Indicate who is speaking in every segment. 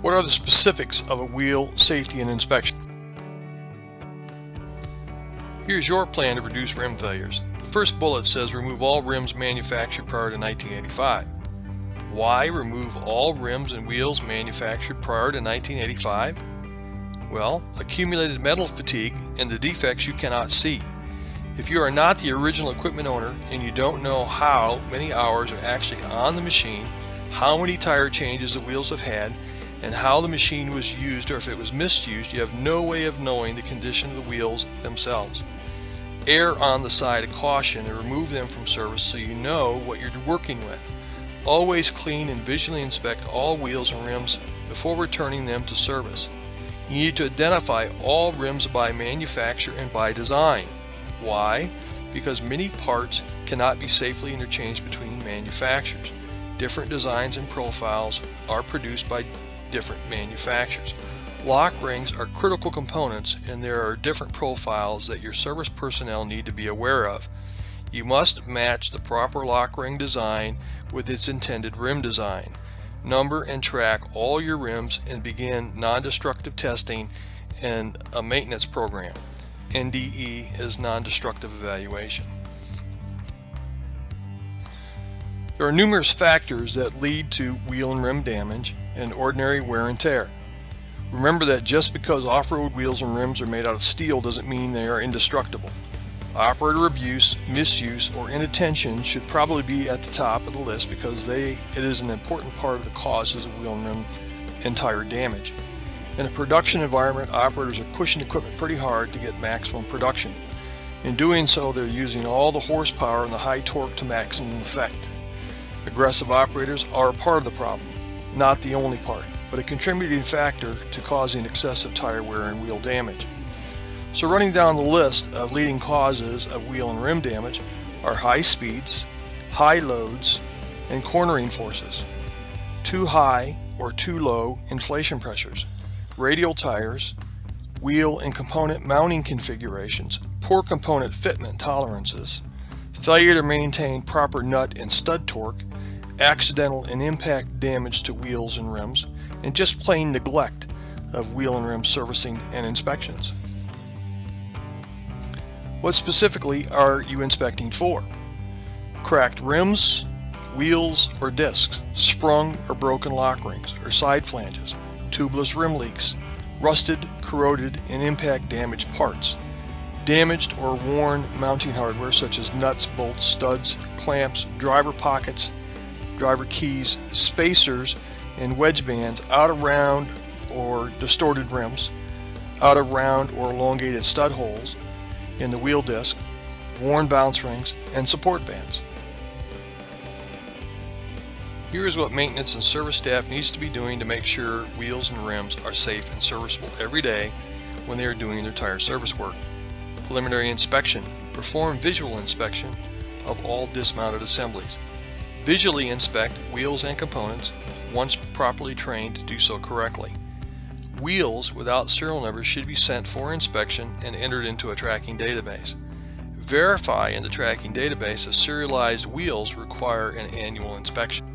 Speaker 1: What are the specifics of a wheel safety and inspection? Here's your plan to reduce rim failures. The first bullet says remove all rims manufactured prior to 1985. Why remove all rims and wheels manufactured prior to 1985? Well, accumulated metal fatigue and the defects you cannot see. If you are not the original equipment owner and you don't know how many hours are actually on the machine, how many tire changes the wheels have had, and how the machine was used, or if it was misused, you have no way of knowing the condition of the wheels themselves. Err on the side of caution and remove them from service so you know what you're working with. Always clean and visually inspect all wheels and rims before returning them to service. You need to identify all rims by manufacturer and by design. Why? Because many parts cannot be safely interchanged between manufacturers. Different designs and profiles are produced by different manufacturers. Lock rings are critical components, and there are different profiles that your service personnel need to be aware of. You must match the proper lock ring design with its intended rim design. Number and track all your rims and begin non-destructive testing and a maintenance program. NDE is non-destructive evaluation. There are numerous factors that lead to wheel and rim damage and ordinary wear and tear. Remember that just because off-road wheels and rims are made out of steel doesn't mean they are indestructible. Operator abuse, misuse, or inattention should probably be at the top of the list because it is an important part of the causes of wheel and rim and tire damage. In a production environment, operators are pushing equipment pretty hard to get maximum production. In doing so, they're using all the horsepower and the high torque to maximum effect. Aggressive operators are a part of the problem, not the only part, but a contributing factor to causing excessive tire wear and wheel damage. So running down the list of leading causes of wheel and rim damage are high speeds, high loads, and cornering forces, too high or too low inflation pressures, radial tires, wheel and component mounting configurations, poor component fitment tolerances, failure to maintain proper nut and stud torque, accidental and impact damage to wheels and rims, and just plain neglect of wheel and rim servicing and inspections. What specifically are you inspecting for? Cracked rims, wheels or discs, sprung or broken lock rings or side flanges, tubeless rim leaks, rusted, corroded, and impact damaged parts, damaged or worn mounting hardware such as nuts, bolts, studs, clamps, driver pockets, driver keys, spacers, and wedge bands out of round or distorted rims, out of round or elongated stud holes in the wheel disc, worn bounce rings, and support bands. Here is what maintenance and service staff needs to be doing to make sure wheels and rims are safe and serviceable every day when they are doing their tire service work. Preliminary inspection. Perform visual inspection of all dismounted assemblies. Visually inspect wheels and components once properly trained to do so correctly. Wheels without serial numbers should be sent for inspection and entered into a tracking database. Verify in the tracking database if serialized wheels require an annual inspection.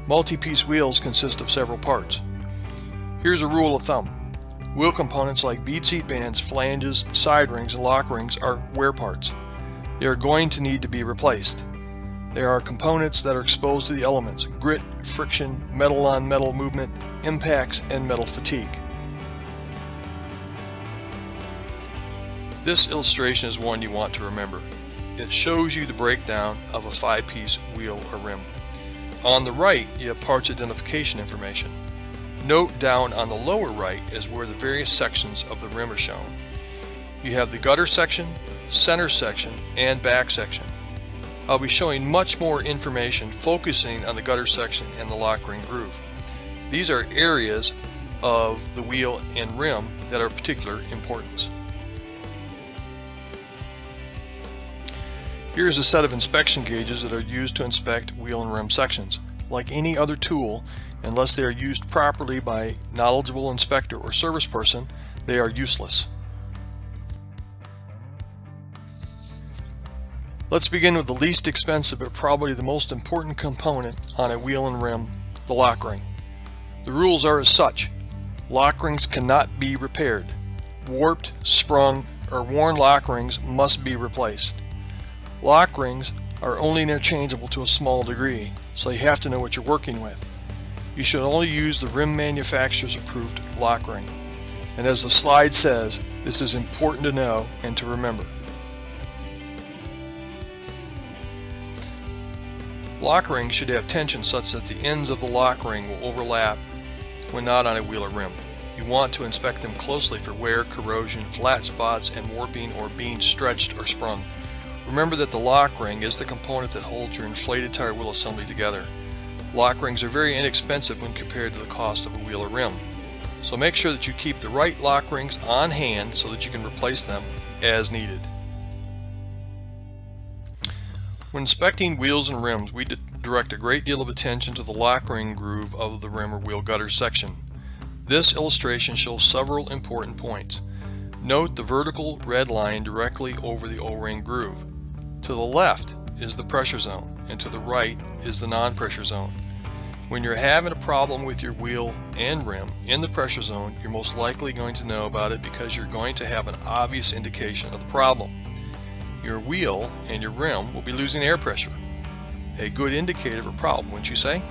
Speaker 1: Multi-piece wheels consist of several parts. Here's a rule of thumb. Wheel components like bead seat bands, flanges, side rings, and lock rings are wear parts. They are going to need to be replaced. There are components that are exposed to the elements: grit, friction, metal on metal movement, impacts, and metal fatigue. This illustration is one you want to remember. It shows you the breakdown of a 5-piece wheel or rim. On the right, you have parts identification information. Note down on the lower right is where the various sections of the rim are shown. You have the gutter section, center section, and back section. I'll be showing much more information focusing on the gutter section and the lock ring groove. These are areas of the wheel and rim that are of particular importance. Here's a set of inspection gauges that are used to inspect wheel and rim sections. Like any other tool, unless they are used properly by a knowledgeable inspector or service person, they are useless. Let's begin with the least expensive but probably the most important component on a wheel and rim, the lock ring. The rules are as such. Lock rings cannot be repaired. Warped, sprung, or worn lock rings must be replaced. Lock rings are only interchangeable to a small degree, so you have to know what you're working with. You should only use the rim manufacturer's approved lock ring. And as the slide says, this is important to know and to remember. Lock rings should have tension such that the ends of the lock ring will overlap when not on a wheel or rim. You want to inspect them closely for wear, corrosion, flat spots, and warping or being stretched or sprung. Remember that the lock ring is the component that holds your inflated tire wheel assembly together. Lock rings are very inexpensive when compared to the cost of a wheel or rim. So make sure that you keep the right lock rings on hand so that you can replace them as needed. When inspecting wheels and rims, we direct a great deal of attention to the lock ring groove of the rim or wheel gutter section. This illustration shows several important points. Note the vertical red line directly over the O-ring groove. To the left is the pressure zone, and to the right is the non-pressure zone. When you're having a problem with your wheel and rim in the pressure zone, you're most likely going to know about it because you're going to have an obvious indication of the problem. Your wheel and your rim will be losing air pressure. A good indicator of a problem, wouldn't you say?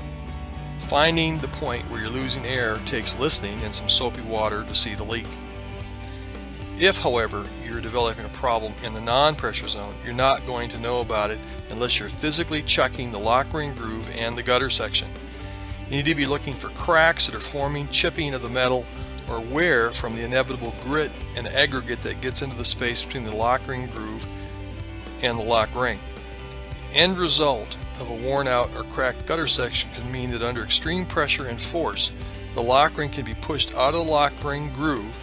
Speaker 1: Finding the point where you're losing air takes listening and some soapy water to see the leak. If, however, you're developing a problem in the non-pressure zone, you're not going to know about it unless you're physically checking the lock ring groove and the gutter section. You need to be looking for cracks that are forming, chipping of the metal, or wear from the inevitable grit and aggregate that gets into the space between the lock ring groove and the lock ring. The end result of a worn out or cracked gutter section can mean that under extreme pressure and force, the lock ring can be pushed out of the lock ring groove,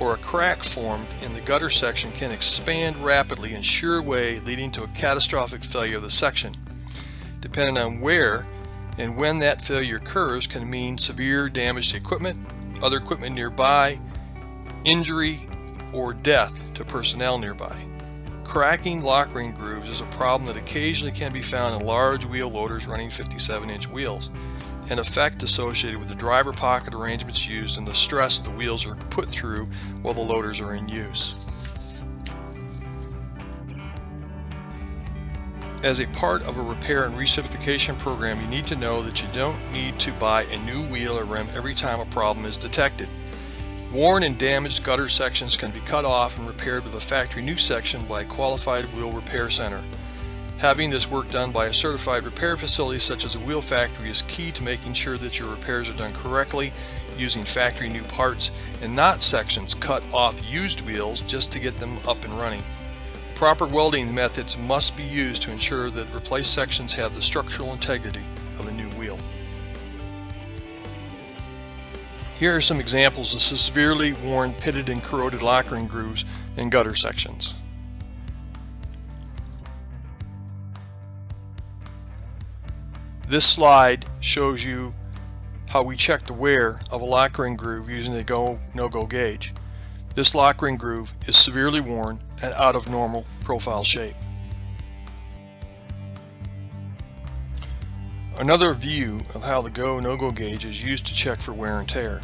Speaker 1: or a crack formed in the gutter section can expand rapidly in sheer way, leading to a catastrophic failure of the section. Depending on where and when that failure occurs can mean severe damage to equipment, other equipment nearby, injury, or death to personnel nearby. Cracking lock ring grooves is a problem that occasionally can be found in large wheel loaders running 57-inch wheels, an effect associated with the driver pocket arrangements used and the stress the wheels are put through while the loaders are in use. As a part of a repair and recertification program, you need to know that you don't need to buy a new wheel or rim every time a problem is detected. Worn and damaged gutter sections can be cut off and repaired with a factory new section by a qualified wheel repair center. Having this work done by a certified repair facility such as a wheel factory is key to making sure that your repairs are done correctly using factory new parts and not sections cut off used wheels just to get them up and running. Proper welding methods must be used to ensure that replaced sections have the structural integrity of a new wheel. Here are some examples of severely worn, pitted, and corroded lock ring grooves and gutter sections. This slide shows you how we check the wear of a lock ring groove using a go-no-go gauge. This lock ring groove is severely worn and out of normal profile shape. Another view of how the go-no-go gauge is used to check for wear and tear.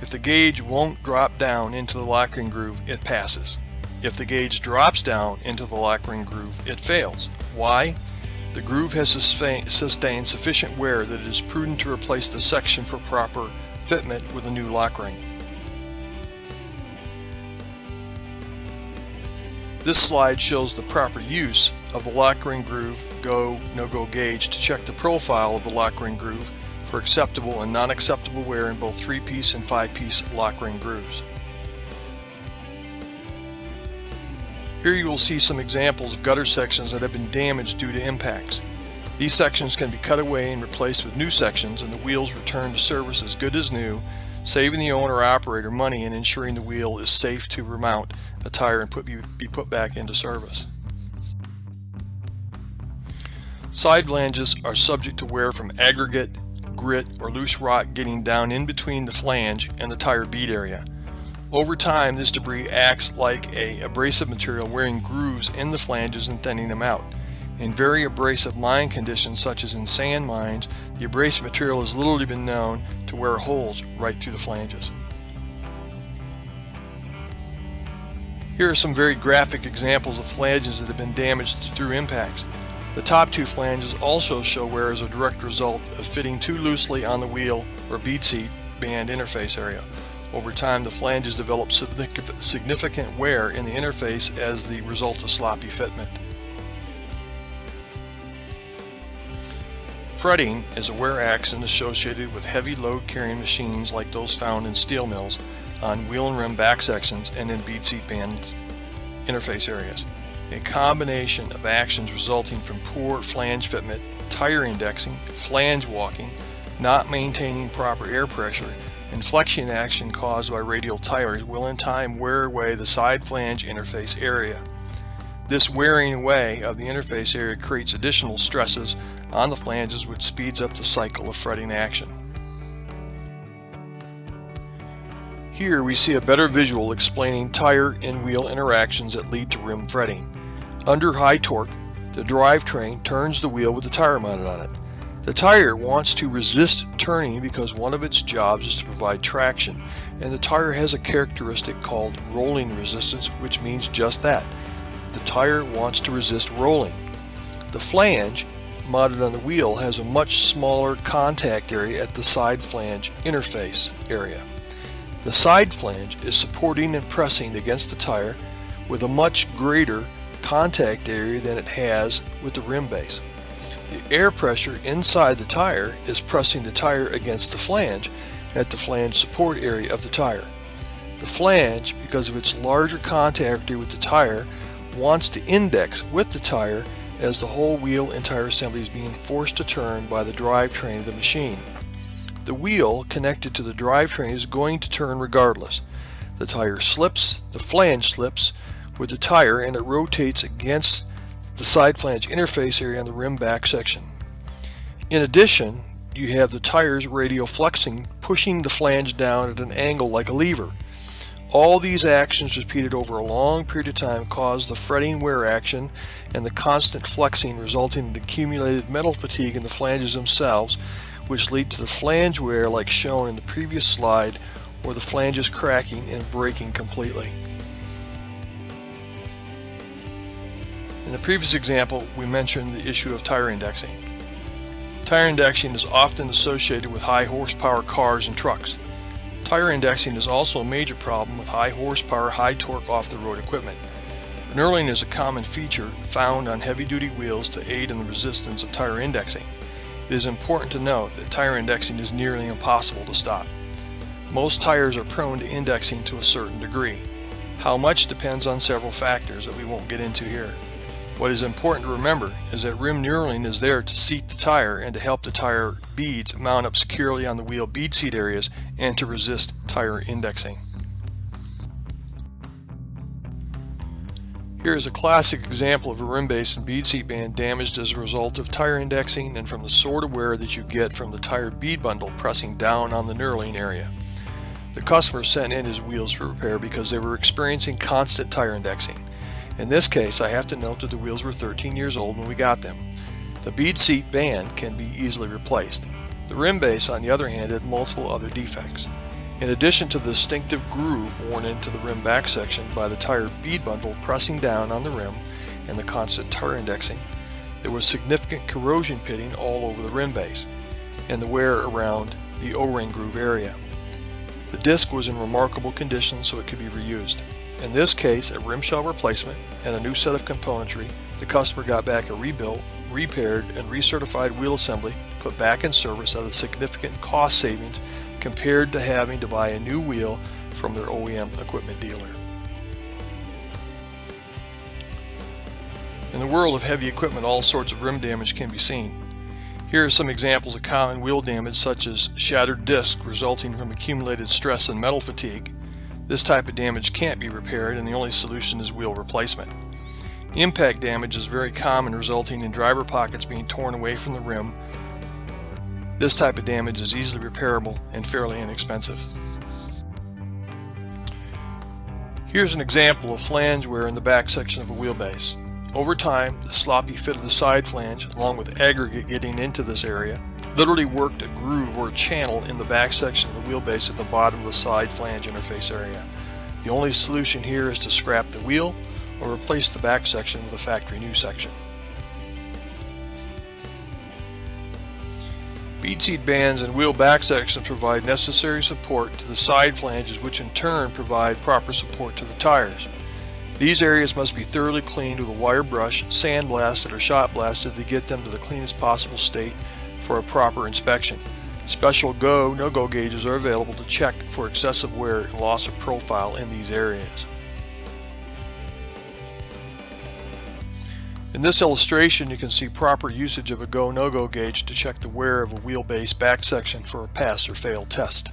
Speaker 1: If the gauge won't drop down into the lock ring groove, it passes. If the gauge drops down into the lock ring groove, it fails. Why? The groove has sustained sufficient wear that it is prudent to replace the section for proper fitment with a new lock ring. This slide shows the proper use of the lock ring groove go-no-go gauge to check the profile of the lock ring groove for acceptable and non-acceptable wear in both 3-piece and 5-piece lock ring grooves. Here you will see some examples of gutter sections that have been damaged due to impacts. These sections can be cut away and replaced with new sections, and the wheels returned to service as good as new, saving the owner or operator money and ensuring the wheel is safe to remount a tire and be put back into service. Side flanges are subject to wear from aggregate, grit, or loose rock getting down in between the flange and the tire bead area. Over time, this debris acts like an abrasive material, wearing grooves in the flanges and thinning them out. In very abrasive mine conditions, such as in sand mines, the abrasive material has literally been known to wear holes right through the flanges. Here are some very graphic examples of flanges that have been damaged through impacts. The top two flanges also show wear as a direct result of fitting too loosely on the wheel or bead seat band interface area. Over time, the flanges develop significant wear in the interface as the result of sloppy fitment. Fretting is a wear accident associated with heavy load carrying machines like those found in steel mills on wheel and rim back sections and in bead seat band interface areas. A combination of actions resulting from poor flange fitment, tire indexing, flange walking, not maintaining proper air pressure, and flexion action caused by radial tires will in time wear away the side flange interface area. This wearing away of the interface area creates additional stresses on the flanges, which speeds up the cycle of fretting action. Here we see a better visual explaining tire and wheel interactions that lead to rim fretting. Under high torque, the drivetrain turns the wheel with the tire mounted on it. The tire wants to resist turning because one of its jobs is to provide traction, and the tire has a characteristic called rolling resistance, which means just that. The tire wants to resist rolling. The flange mounted on the wheel has a much smaller contact area at the side flange interface area. The side flange is supporting and pressing against the tire with a much greater contact area than it has with the rim base. The air pressure inside the tire is pressing the tire against the flange at the flange support area of the tire. The flange, because of its larger contact area with the tire, wants to index with the tire as the whole wheel and tire assembly is being forced to turn by the drivetrain of the machine. The wheel connected to the drivetrain is going to turn regardless. The tire slips, the flange slips with the tire, and it rotates against the side flange interface area on the rim back section. In addition, you have the tires radial flexing, pushing the flange down at an angle like a lever. All these actions repeated over a long period of time cause the fretting wear action and the constant flexing, resulting in accumulated metal fatigue in the flanges themselves, which lead to the flange wear like shown in the previous slide, or the flanges cracking and breaking completely. In the previous example, we mentioned the issue of tire indexing. Tire indexing is often associated with high horsepower cars and trucks. Tire indexing is also a major problem with high horsepower, high torque off-the-road equipment. Knurling is a common feature found on heavy-duty wheels to aid in the resistance of tire indexing. It is important to note that tire indexing is nearly impossible to stop. Most tires are prone to indexing to a certain degree. How much depends on several factors that we won't get into here. What is important to remember is that rim knurling is there to seat the tire and to help the tire beads mount up securely on the wheel bead seat areas and to resist tire indexing. Here is a classic example of a rim base and bead seat band damaged as a result of tire indexing and from the sort of wear that you get from the tire bead bundle pressing down on the knurling area. The customer sent in his wheels for repair because they were experiencing constant tire indexing. In this case, I have to note that the wheels were 13 years old when we got them. The bead seat band can be easily replaced. The rim base, on the other hand, had multiple other defects. In addition to the distinctive groove worn into the rim back section by the tire bead bundle pressing down on the rim and the constant tire indexing, there was significant corrosion pitting all over the rim base and the wear around the O-ring groove area. The disc was in remarkable condition, so it could be reused. In this case, a rim shell replacement and a new set of componentry, the customer got back a rebuilt, repaired, and recertified wheel assembly put back in service at a significant cost savings compared to having to buy a new wheel from their OEM equipment dealer. In the world of heavy equipment, all sorts of rim damage can be seen. Here are some examples of common wheel damage, such as shattered disc resulting from accumulated stress and metal fatigue. This type of damage can't be repaired, and the only solution is wheel replacement. Impact damage is very common, resulting in driver pockets being torn away from the rim. This type of damage is easily repairable and fairly inexpensive. Here's an example of flange wear in the back section of a wheelbase. Over time, the sloppy fit of the side flange, along with aggregate getting into this area, literally worked a groove or a channel in the back section of the wheelbase at the bottom of the side flange interface area. The only solution here is to scrap the wheel or replace the back section with a factory new section. Bead seat bands and wheel back sections provide necessary support to the side flanges, which in turn provide proper support to the tires. These areas must be thoroughly cleaned with a wire brush, sandblasted or shot blasted to get them to the cleanest possible state for a proper inspection. Special go/no-go gauges are available to check for excessive wear and loss of profile in these areas. In this illustration, you can see proper usage of a go/no-go gauge to check the wear of a wheelbase back section for a pass or fail test.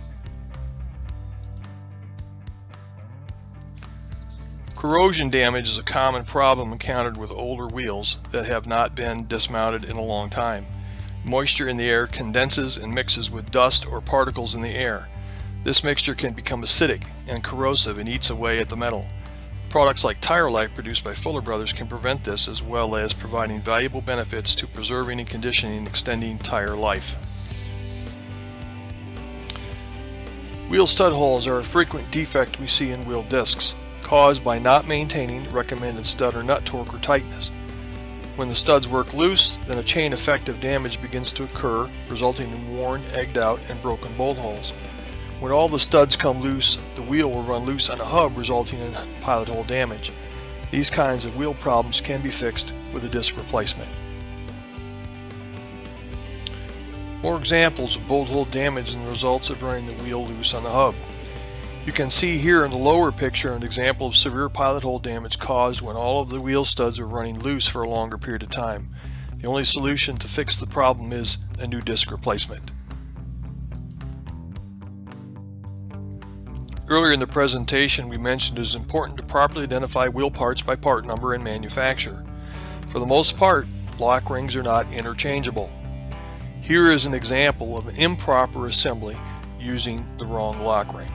Speaker 1: Corrosion damage is a common problem encountered with older wheels that have not been dismounted in a long time. Moisture in the air condenses and mixes with dust or particles in the air. This mixture can become acidic and corrosive and eats away at the metal. Products like Tire Life produced by Fuller Brothers can prevent this, as well as providing valuable benefits to preserving and conditioning and extending tire life. Wheel stud holes are a frequent defect we see in wheel discs, caused by not maintaining recommended stud or nut torque or tightness. When the studs work loose, then a chain effect of damage begins to occur, resulting in worn, egged out, and broken bolt holes. When all the studs come loose, the wheel will run loose on a hub, resulting in pilot hole damage. These kinds of wheel problems can be fixed with a disc replacement. More examples of bolt hole damage and the results of running the wheel loose on the hub. You can see here in the lower picture an example of severe pilot hole damage caused when all of the wheel studs are running loose for a longer period of time. The only solution to fix the problem is a new disc replacement. Earlier in the presentation, we mentioned it is important to properly identify wheel parts by part number and manufacturer. For the most part, lock rings are not interchangeable. Here is an example of an improper assembly using the wrong lock ring.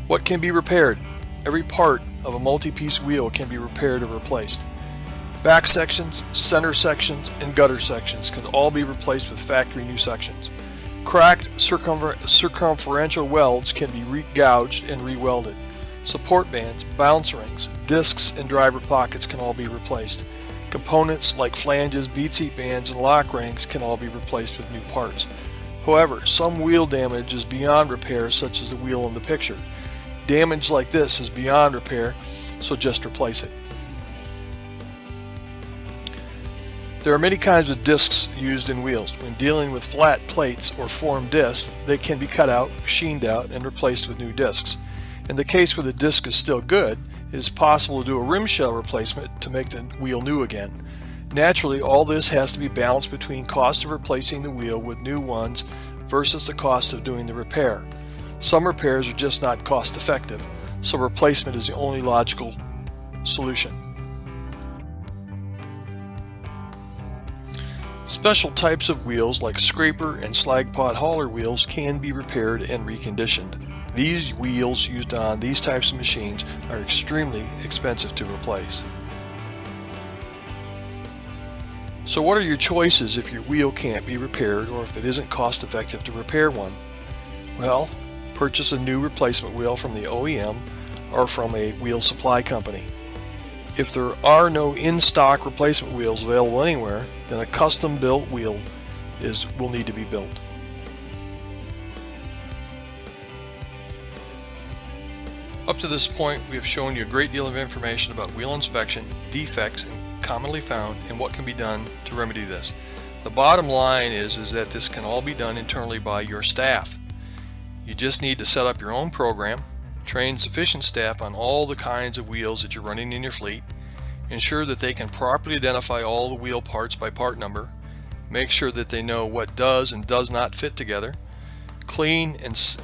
Speaker 1: What can be repaired? Every part of a multi-piece wheel can be repaired or replaced. Back sections, center sections, and gutter sections can all be replaced with factory new sections. Cracked circumferential welds can be re-gouged and re-welded. Support bands, bounce rings, discs, and driver pockets can all be replaced. Components like flanges, bead seat bands, and lock rings can all be replaced with new parts. However, some wheel damage is beyond repair, such as the wheel in the picture. Damage like this is beyond repair, so just replace it. There are many kinds of discs used in wheels. When dealing with flat plates or formed discs, they can be cut out, machined out, and replaced with new discs. In the case where the disc is still good, it is possible to do a rim shell replacement to make the wheel new again. Naturally, all this has to be balanced between cost of replacing the wheel with new ones versus the cost of doing the repair. Some repairs are just not cost effective, so replacement is the only logical solution. Special types of wheels like scraper and slag pot hauler wheels can be repaired and reconditioned. These wheels used on these types of machines are extremely expensive to replace. So what are your choices if your wheel can't be repaired or if it isn't cost effective to repair one? Well, purchase a new replacement wheel from the OEM or from a wheel supply company. If there are no in-stock replacement wheels available anywhere, then a custom-built wheel will need to be built. Up to this point, we have shown you a great deal of information about wheel inspection, defects commonly found, and what can be done to remedy this. The bottom line is that this can all be done internally by your staff. You just need to set up your own program, train sufficient staff on all the kinds of wheels that you're running in your fleet, ensure that they can properly identify all the wheel parts by part number, make sure that they know what does and does not fit together, clean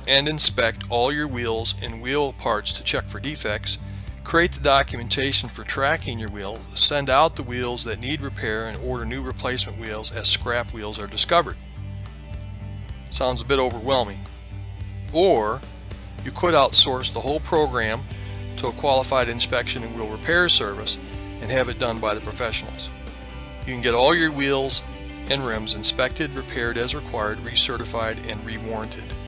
Speaker 1: and inspect all your wheels and wheel parts to check for defects, create the documentation for tracking your wheel, send out the wheels that need repair, and order new replacement wheels as scrap wheels are discovered. Sounds a bit overwhelming. Or you could outsource the whole program to a qualified inspection and wheel repair service and have it done by the professionals. You can get all your wheels and rims inspected, repaired as required, recertified, and re-warranted.